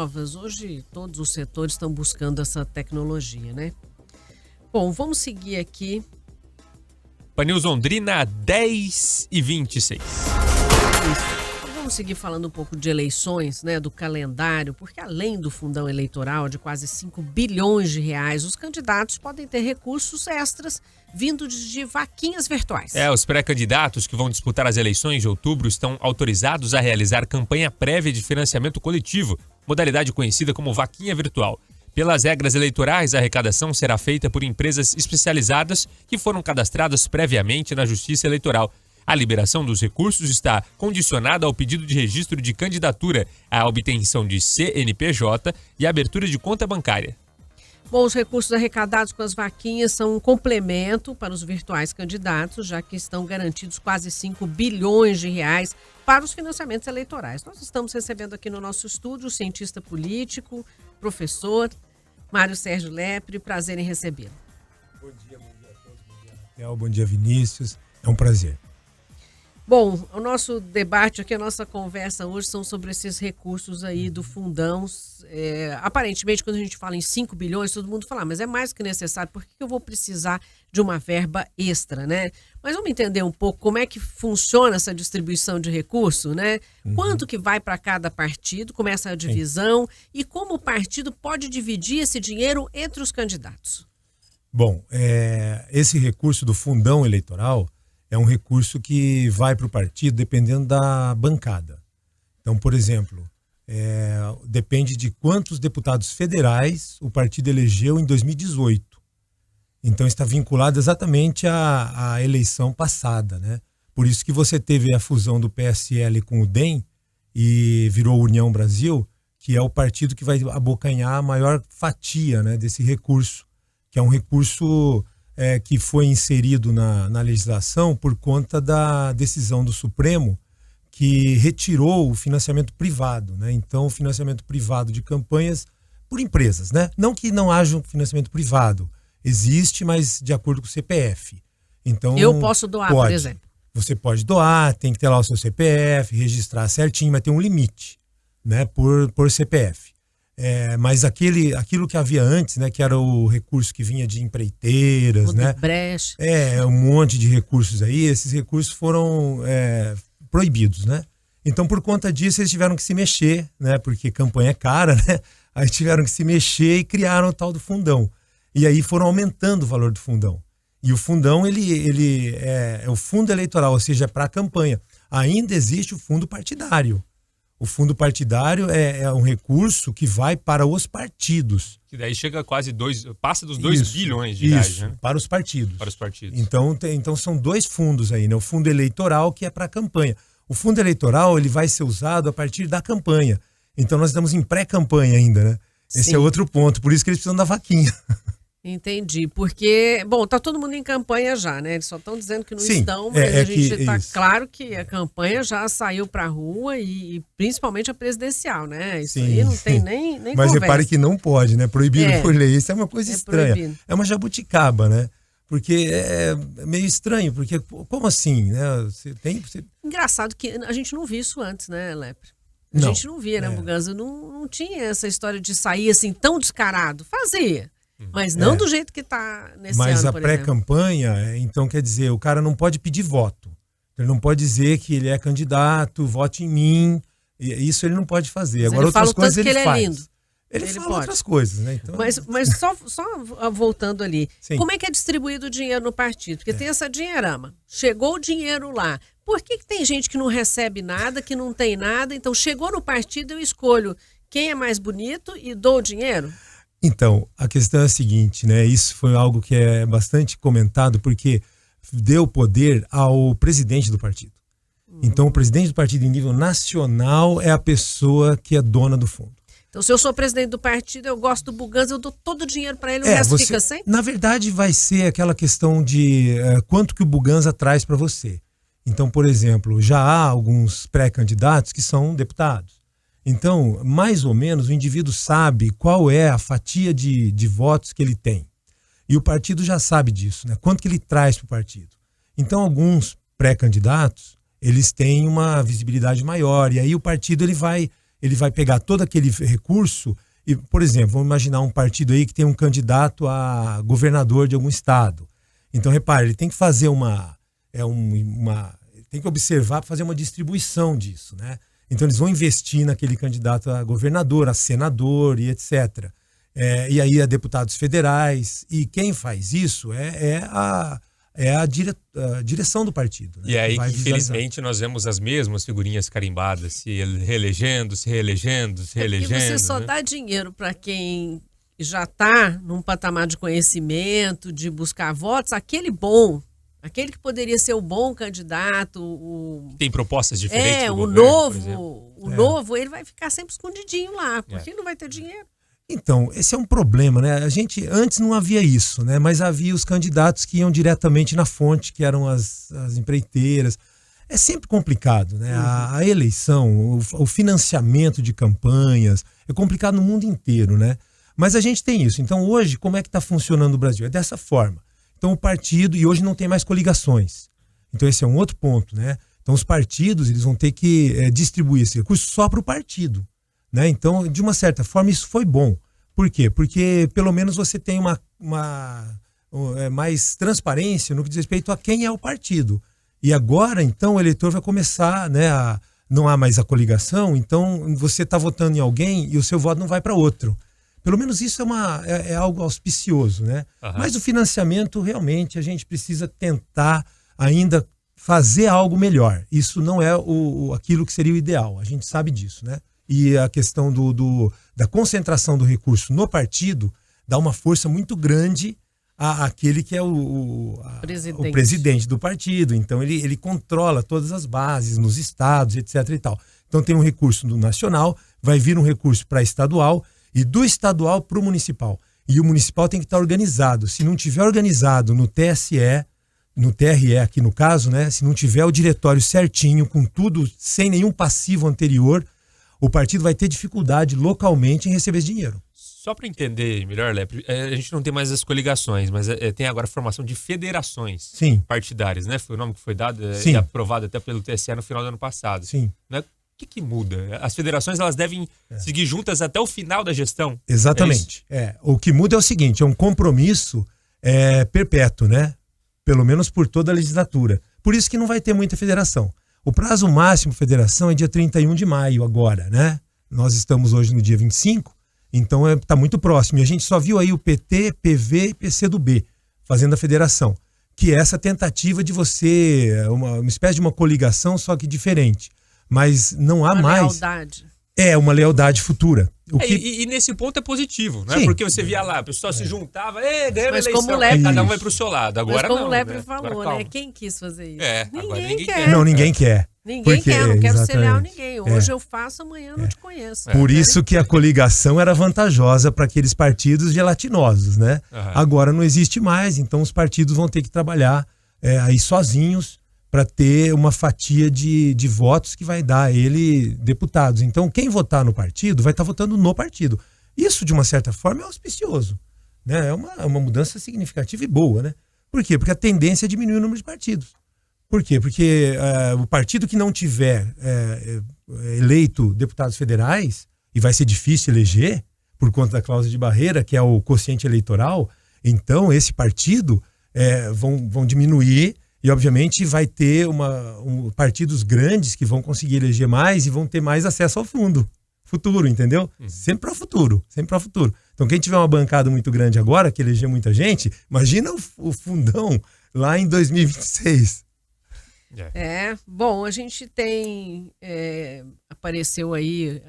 provas. Hoje todos os setores estão buscando essa tecnologia, né? Bom, vamos seguir aqui. Pan News Londrina, 10h26. Vamos seguir falando um pouco de eleições, né, do calendário, porque além do fundão eleitoral de quase 5 bilhões de reais, os candidatos podem ter recursos extras vindos de vaquinhas virtuais. Os pré-candidatos que vão disputar as eleições de outubro estão autorizados a realizar campanha prévia de financiamento coletivo, modalidade conhecida como vaquinha virtual. Pelas regras eleitorais, a arrecadação será feita por empresas especializadas que foram cadastradas previamente na Justiça Eleitoral. A liberação dos recursos está condicionada ao pedido de registro de candidatura, à obtenção de CNPJ e a abertura de conta bancária. Bom, os recursos arrecadados com as vaquinhas são um complemento para os virtuais candidatos, já que estão garantidos quase 5 bilhões de reais para os financiamentos eleitorais. Nós estamos recebendo aqui no nosso estúdio o cientista político, professor Mário Sérgio Lepre. Prazer em recebê-lo. Bom dia a todos. Bom dia, Raquel. Bom dia, Vinícius. É um prazer. Bom, o nosso debate aqui, a nossa conversa hoje são sobre esses recursos aí do fundão. Aparentemente, quando a gente fala em 5 bilhões, todo mundo fala, mas é mais do que necessário, por que eu vou precisar de uma verba extra, né? Mas vamos entender um pouco como é que funciona essa distribuição de recurso, né? Quanto que vai para cada partido, como é essa divisão e como o partido pode dividir esse dinheiro entre os candidatos. Bom, esse recurso do fundão eleitoral é um recurso que vai para o partido dependendo da bancada. Então, por exemplo, depende de quantos deputados federais o partido elegeu em 2018. Então, está vinculado exatamente à eleição passada, né? Por isso que você teve a fusão do PSL com o DEM e virou União Brasil, que é o partido que vai abocanhar a maior fatia, né, desse recurso, que é um recurso que foi inserido na legislação por conta da decisão do Supremo que retirou o financiamento privado, né? Então, o financiamento privado de campanhas por empresas, né? Não que não haja um financiamento privado, existe, mas de acordo com o CPF. Então, eu posso doar, por exemplo. Você pode doar, tem que ter lá o seu CPF, registrar certinho, mas tem um limite, né, por CPF. Mas aquilo que havia antes, né, que era o recurso que vinha de empreiteiras, né? Brecht. Um monte de recursos aí, esses recursos foram proibidos, né? Então, por conta disso, eles tiveram que se mexer, né? Porque campanha é cara, né? Aí tiveram que se mexer e criaram o tal do fundão. E aí foram aumentando o valor do fundão. E o fundão, ele é o fundo eleitoral, ou seja, para a campanha. Ainda existe o fundo partidário. O fundo partidário é um recurso que vai para os partidos. Que daí chega a quase passa dos 2 bilhões de reais, né? Para os partidos. Para os partidos. Então são 2 fundos aí, né? O fundo eleitoral, que é para a campanha. O fundo eleitoral, ele vai ser usado a partir da campanha. Então nós estamos em pré-campanha ainda, né? Esse é outro ponto, por isso que eles precisam da vaquinha. Entendi, porque, bom, tá todo mundo em campanha já, né? Eles só estão dizendo que não estão, mas a gente tá claro que a campanha já saiu pra rua e principalmente a presidencial, né? Isso aí não tem nem mas conversa. Repare que não pode, né? Proibido por lei, isso é uma coisa estranha. Proibido. É uma jabuticaba, né? Porque é meio estranho, porque como assim, né? Engraçado que a gente não viu isso antes, né, Lepre? A gente não via, né, Buganza? Não tinha essa história de sair assim tão descarado. Fazia. Mas não do jeito que está nesse ano, Mas a por pré-campanha, então quer dizer, o cara não pode pedir voto. Ele não pode dizer que ele é candidato, vote em mim. Isso ele não pode fazer. Mas agora outras coisas ele faz. É lindo. Ele fala pode. Outras coisas, né? Então... Mas só voltando ali, como é que é distribuído o dinheiro no partido? Porque tem essa dinheirama. Chegou o dinheiro lá. Por que tem gente que não recebe nada, que não tem nada? Então chegou no partido, eu escolho quem é mais bonito e dou o dinheiro? Então, a questão é a seguinte, né? Isso foi algo que é bastante comentado porque deu poder ao presidente do partido. Então, o presidente do partido em nível nacional é a pessoa que é dona do fundo. Então, se eu sou presidente do partido, eu gosto do Buganza, eu dou todo o dinheiro para ele, o resto fica sem? Na verdade, vai ser aquela questão de quanto que o Buganza traz para você. Então, por exemplo, já há alguns pré-candidatos que são deputados. Então, mais ou menos, o indivíduo sabe qual é a fatia de votos que ele tem. E o partido já sabe disso, né? Quanto que ele traz para o partido. Então, alguns pré-candidatos, eles têm uma visibilidade maior. E aí o partido ele vai ele vai pegar todo aquele recurso e, por exemplo, vamos imaginar um partido aí que tem um candidato a governador de algum estado. Então, repare, ele tem que fazer tem que observar para fazer uma distribuição disso, né? Então, eles vão investir naquele candidato a governador, a senador e etc. E aí a deputados federais. E quem faz isso é a direção do partido. Né? E aí, infelizmente, nós vemos as mesmas figurinhas carimbadas, se reelegendo. E você só dá dinheiro para quem já está num patamar de conhecimento, de buscar votos, aquele que poderia ser o bom candidato. Tem propostas diferentes do governo, novo, ele vai ficar sempre escondidinho lá, porque não vai ter dinheiro. Então, esse é um problema, né? A gente, antes não havia isso, né? Mas havia os candidatos que iam diretamente na fonte, que eram as empreiteiras. É sempre complicado, né? A eleição, o financiamento de campanhas, é complicado no mundo inteiro, né? Mas a gente tem isso. Então, hoje, como é que está funcionando o Brasil? É dessa forma. Então, o partido, e hoje não tem mais coligações. Então, esse é um outro ponto, né? Então, os partidos, eles vão ter que distribuir esse recurso só para o partido, né? Então, de uma certa forma, isso foi bom. Por quê? Porque, pelo menos, você tem mais transparência no que diz respeito a quem é o partido. E agora, então, o eleitor vai começar, né, não há mais a coligação, então você está votando em alguém e o seu voto não vai para outro. Pelo menos isso é algo auspicioso, né? Uhum. Mas o financiamento, realmente, a gente precisa tentar ainda fazer algo melhor. Isso não é aquilo que seria o ideal, a gente sabe disso, né? E a questão da concentração do recurso no partido dá uma força muito grande àquele que é o presidente do partido. Então, ele controla todas as bases nos estados, etc. e tal. Então, tem um recurso do nacional, vai vir um recurso para estadual, e do estadual para o municipal. E o municipal tem que estar organizado. Se não tiver organizado no TSE, no TRE aqui no caso, né? Se não tiver o diretório certinho, com tudo, sem nenhum passivo anterior, o partido vai ter dificuldade localmente em receber esse dinheiro. Só para entender melhor, Lepre, a gente não tem mais as coligações, mas tem agora a formação de federações partidárias, né? Foi o nome que foi dado e aprovado até pelo TSE no final do ano passado. Sim. Né? O que muda? As federações, elas devem seguir juntas até o final da gestão? Exatamente. O que muda é o seguinte, é um compromisso perpétuo, né? Pelo menos por toda a legislatura. Por isso que não vai ter muita federação. O prazo máximo de federação é dia 31 de maio agora, né? Nós estamos hoje no dia 25, então está muito próximo. E a gente só viu aí o PT, PV e PCdoB fazendo a federação, que é essa tentativa de você, uma espécie de uma coligação, só que diferente. Mas não há mais. Lealdade. É uma lealdade futura. E nesse ponto é positivo, né? Sim. Porque você via lá, a pessoa se juntava, ganhou a eleição, como Lepre, cada um vai pro seu lado. Agora como não, o Lepre né? falou, agora, né? Quem quis fazer isso? Ninguém quer. Não, ninguém quer. Ninguém quer, eu não quero ser leal a ninguém. Hoje eu faço, amanhã eu não te conheço. Por isso que a coligação era vantajosa para aqueles partidos gelatinosos, né? Uhum. Agora não existe mais, então os partidos vão ter que trabalhar aí sozinhos para ter uma fatia de votos que vai dar a ele deputados. Então, quem votar no partido vai estar votando no partido. Isso, de uma certa forma, é auspicioso, né? É uma mudança significativa e boa, né? Por quê? Porque a tendência é diminuir o número de partidos. Por quê? Porque o partido que não tiver eleito deputados federais, e vai ser difícil eleger, por conta da cláusula de barreira, que é o quociente eleitoral, então esse partido vão diminuir. E, obviamente, vai ter partidos grandes que vão conseguir eleger mais e vão ter mais acesso ao futuro, entendeu? Sempre para o futuro, sempre para o futuro. Então, quem tiver uma bancada muito grande agora, que eleger muita gente, imagina o fundão lá em 2026. Bom, a gente tem, apareceu aí,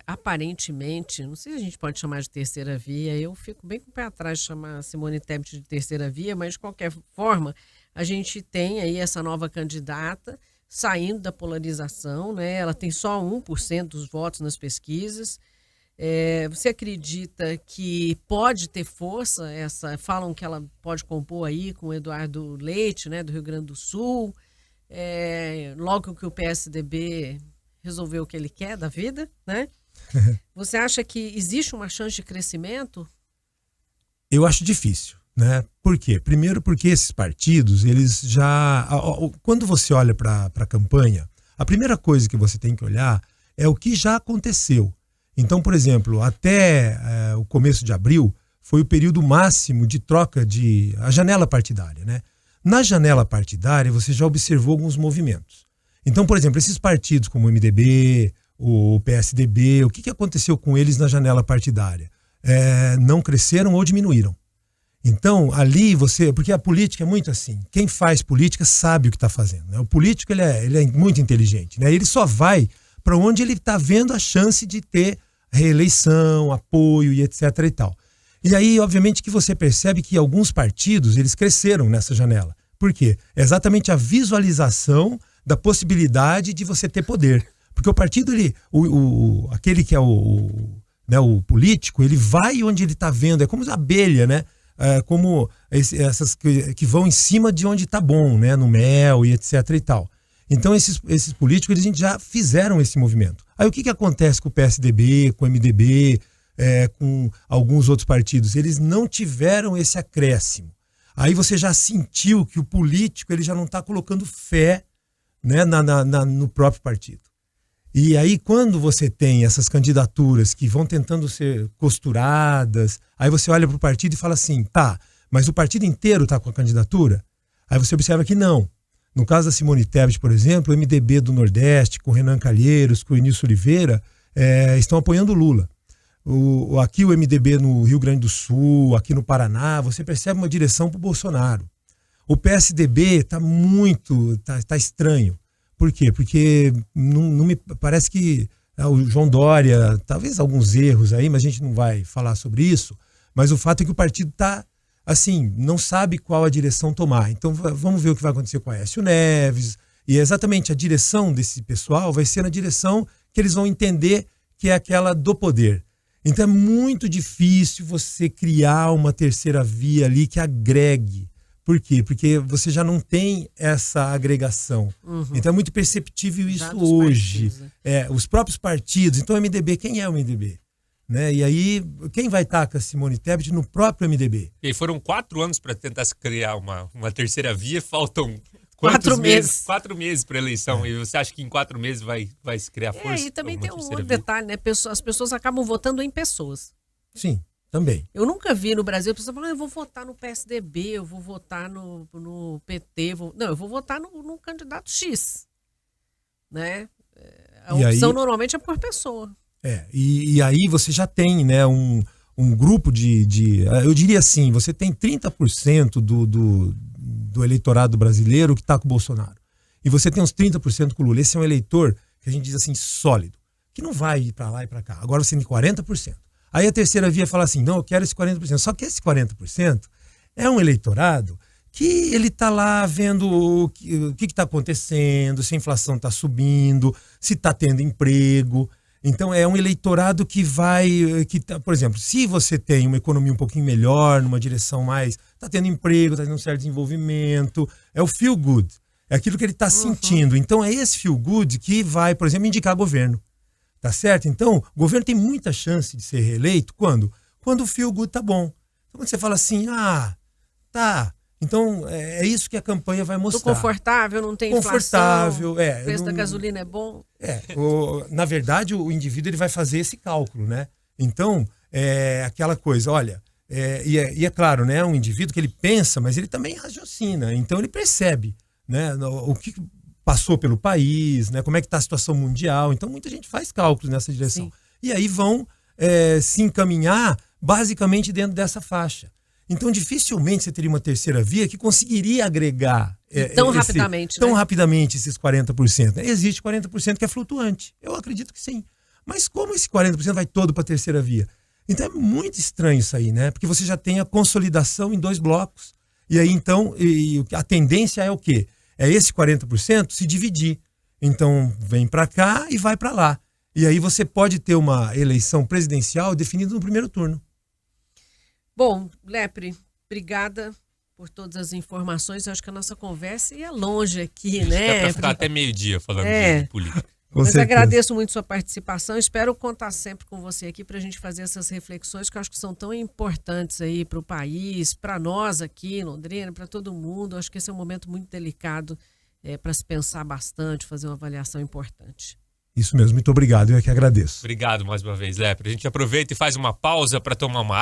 aparentemente, não sei se a gente pode chamar de terceira via, eu fico bem com o pé atrás de chamar Simone Tebet de terceira via, mas, de qualquer forma, a gente tem aí essa nova candidata saindo da polarização, né? Ela tem só 1% dos votos nas pesquisas. Você acredita que pode ter força? Falam que ela pode compor aí com o Eduardo Leite, né, do Rio Grande do Sul. Logo que o PSDB resolveu o que ele quer da vida, né? Você acha que existe uma chance de crescimento? Eu acho difícil. Né? Por quê? Primeiro porque esses partidos, eles já... Quando você olha para a campanha, a primeira coisa que você tem que olhar é o que já aconteceu. Então, por exemplo, até o começo de abril foi o período máximo de troca a janela partidária, né? Na janela partidária, você já observou alguns movimentos. Então, por exemplo, esses partidos como o MDB, o PSDB, o que aconteceu com eles na janela partidária? Não cresceram ou diminuíram. Então, ali porque a política é muito assim, quem faz política sabe o que está fazendo, né? O político ele é muito inteligente, né? Ele só vai para onde ele está vendo a chance de ter reeleição, apoio e etc e tal. E aí, obviamente, que você percebe que alguns partidos, eles cresceram nessa janela. Por quê? É exatamente a visualização da possibilidade de você ter poder. Porque o partido, aquele que é o político, ele vai onde ele está vendo, é como a abelha, né? Como essas que vão em cima de onde está bom, né? No mel e etc e tal. Então, esses políticos, eles já fizeram esse movimento. Aí, o que acontece com o PSDB, com o MDB, com alguns outros partidos? Eles não tiveram esse acréscimo. Aí você já sentiu que o político ele já não está colocando fé, né, no próprio partido. E aí, quando você tem essas candidaturas que vão tentando ser costuradas, aí você olha para o partido e fala assim, tá, mas o partido inteiro está com a candidatura? Aí você observa que não. No caso da Simone Tebet, por exemplo, o MDB do Nordeste, com o Renan Calheiros, com o Início Oliveira, estão apoiando o Lula. Aqui o MDB no Rio Grande do Sul, aqui no Paraná, você percebe uma direção para o Bolsonaro. O PSDB está estranho. Por quê? Porque não me parece que o João Dória, talvez alguns erros aí, mas a gente não vai falar sobre isso, mas o fato é que o partido está, assim, não sabe qual a direção tomar. Então vamos ver o que vai acontecer com a Aécio Neves, e exatamente a direção desse pessoal vai ser na direção que eles vão entender que é aquela do poder. Então é muito difícil você criar uma terceira via ali que agregue. Por quê? Porque você já não tem essa agregação. Uhum. Então é muito perceptível isso hoje. Partidos, né? Os próprios partidos. Então o MDB, quem é o MDB? Né? E aí, quem vai estar com a Simone Tebet no próprio MDB? E aí foram 4 anos para tentar se criar uma terceira via, faltam 4 meses. 4 meses para a eleição. E você acha que em 4 meses vai se criar força? E também tem um outro detalhe, né? As pessoas acabam votando em pessoas. Sim. Também. Eu nunca vi no Brasil a pessoa falar, eu vou votar no PSDB, eu vou votar no PT. Não, eu vou votar no candidato X. Né? A opção normalmente é por pessoa. E aí você já tem, né, um grupo eu diria assim, você tem 30% do eleitorado brasileiro que está com o Bolsonaro. E você tem uns 30% com o Lula. Esse é um eleitor que a gente diz assim, sólido, que não vai ir para lá e para cá. Agora você tem 40%. Aí a terceira via fala assim, não, eu quero esse 40%. Só que esse 40% é um eleitorado que ele está lá vendo o que está acontecendo, se a inflação está subindo, se está tendo emprego. Então é um eleitorado que por exemplo, se você tem uma economia um pouquinho melhor, numa direção mais, está tendo emprego, está tendo um certo desenvolvimento, é o feel good, é aquilo que ele está sentindo. Então é esse feel good que vai, por exemplo, indicar governo. Tá certo? Então, o governo tem muita chance de ser reeleito quando o feel good tá bom. Então, quando você fala assim, tá. Então, é isso que a campanha vai mostrar. Tô confortável, não tem confortável, inflação, o preço da gasolina é bom. Na verdade, o indivíduo ele vai fazer esse cálculo, né? Então, aquela coisa, olha, e é claro, né? Um indivíduo que ele pensa, mas ele também raciocina. Então, ele percebe, né? O que passou pelo país, né? Como é que está a situação mundial. Então, muita gente faz cálculos nessa direção. Sim. E aí vão se encaminhar basicamente dentro dessa faixa. Então, dificilmente você teria uma terceira via que conseguiria agregar tão rapidamente esses 40%. Existe 40% que é flutuante. Eu acredito que sim. Mas como esse 40% vai todo para a terceira via? Então, é muito estranho isso aí, né? Porque você já tem a consolidação em 2 blocos. E aí, então, a tendência é o quê? É esse 40% se dividir. Então, vem para cá e vai para lá. E aí você pode ter uma eleição presidencial definida no primeiro turno. Bom, Lepre, obrigada por todas as informações. Eu acho que a nossa conversa ia longe aqui, né? Dá para ficar até meio-dia falando de política. Mas agradeço muito sua participação. Espero contar sempre com você aqui para a gente fazer essas reflexões que eu acho que são tão importantes aí para o país, para nós aqui em Londrina, para todo mundo. Eu acho que esse é um momento muito delicado para se pensar bastante, fazer uma avaliação importante. Isso mesmo, muito obrigado, eu é que agradeço. Obrigado mais uma vez, Lepre. A gente aproveita e faz uma pausa para tomar uma